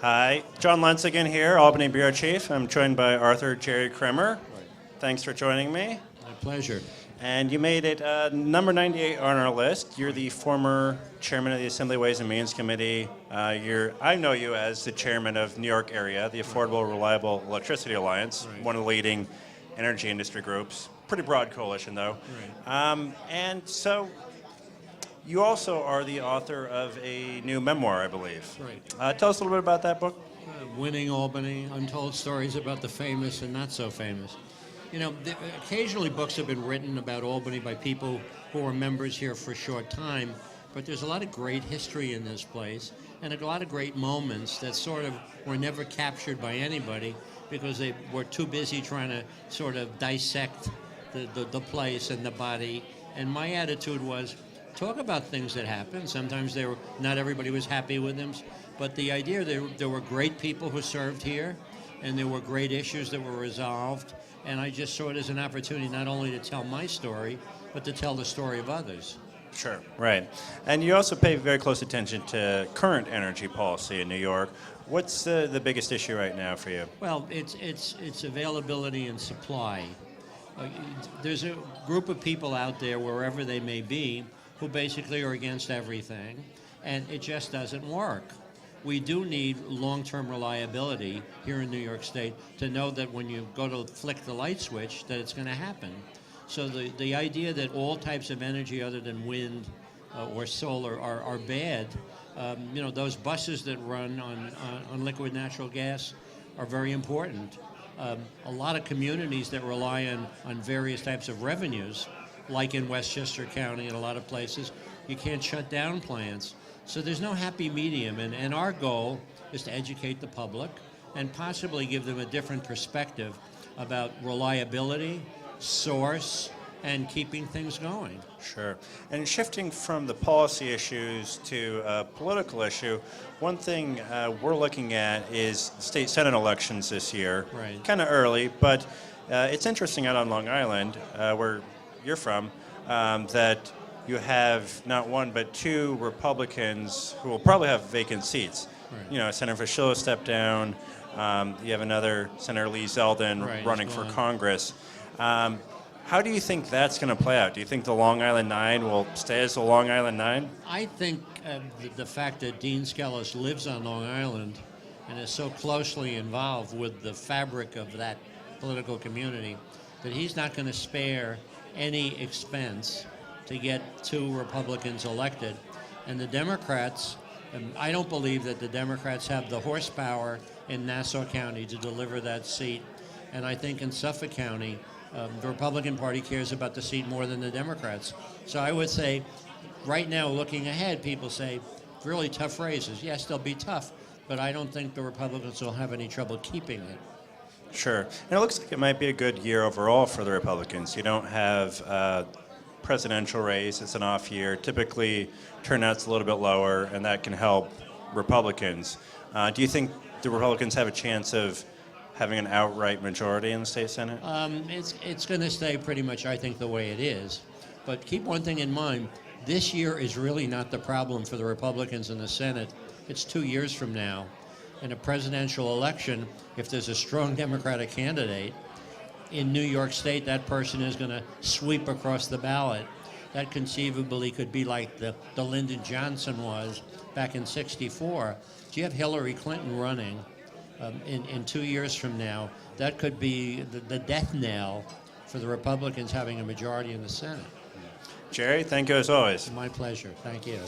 Hi, John Lentz again here, Albany Bureau Chief. I'm joined by Arthur Jerry Kremer. Thanks for joining me. My pleasure. And you made it number 98 on our list. You're the former chairman of the Assembly Ways and Means Committee. I know you as the chairman of New York Area, the Affordable Reliable Electricity Alliance, one of the leading energy industry groups. Pretty broad coalition, though. And so you also are the author of a new memoir, I believe. Right. Tell us a little bit about that book. Winning Albany, Untold Stories about the Famous and Not So Famous. You know, occasionally books have been written about Albany by people who were members here for a short time, but there's a lot of great history in this place and a lot of great moments that sort of were never captured by anybody because they were too busy trying to sort of dissect the place and the body. And my attitude was, talk about things that happened. Sometimes not everybody was happy with them, but the idea there were great people who served here, and there were great issues that were resolved. And I just saw it as an opportunity not only to tell my story, but to tell the story of others. Sure, right. And you also pay very close attention to current energy policy in New York. What's the biggest issue right now for you? Well, it's availability and supply. There's a group of people out there, wherever they may be, who basically are against everything, and it just doesn't work. We do need long-term reliability here in New York State to know that when you go to flick the light switch, that it's going to happen. So the idea that all types of energy other than wind or solar are bad, those buses that run on liquid natural gas are very important. A lot of communities that rely on various types of revenues, like in Westchester County and a lot of places, you can't shut down plants. So there's no happy medium, and our goal is to educate the public and possibly give them a different perspective about reliability, source, and keeping things going. Sure. And shifting from the policy issues to a political issue, one thing we're looking at is state Senate elections this year. Right. Kind of early, but it's interesting out on Long Island, where you're from, that you have not one but two Republicans who will probably have vacant seats. Right. You know, Senator Fischello stepped down. You have another Senator Lee Zeldin running for Congress. How do you think that's going to play out? Do you think the Long Island Nine will stay as the Long Island Nine? I think the fact that Dean Skelos lives on Long Island and is so closely involved with the fabric of that political community that he's not going to spare any expense to get two Republicans elected. And the Democrats, I don't believe that the Democrats have the horsepower in Nassau County to deliver that seat. And I think in Suffolk County, the Republican Party cares about the seat more than the Democrats. So I would say, right now, looking ahead, people say, really tough races. Yes, they'll be tough, but I don't think the Republicans will have any trouble keeping it. Sure. And it looks like it might be a good year overall for the Republicans. You don't have presidential race. It's an off year. Typically, turnout's a little bit lower, and that can help Republicans. Do you think the Republicans have a chance of having an outright majority in the state Senate? It's going to stay pretty much, I think, the way it is. But keep one thing in mind. This year is really not the problem for the Republicans in the Senate. It's 2 years from now. In a presidential election, if there's a strong Democratic candidate, in New York State, that person is going to sweep across the ballot. That conceivably could be like the Lyndon Johnson was back in '64. Do you have Hillary Clinton running in 2 years from now? That could be the death knell for the Republicans having a majority in the Senate. Jerry, thank you as always. My pleasure. Thank you.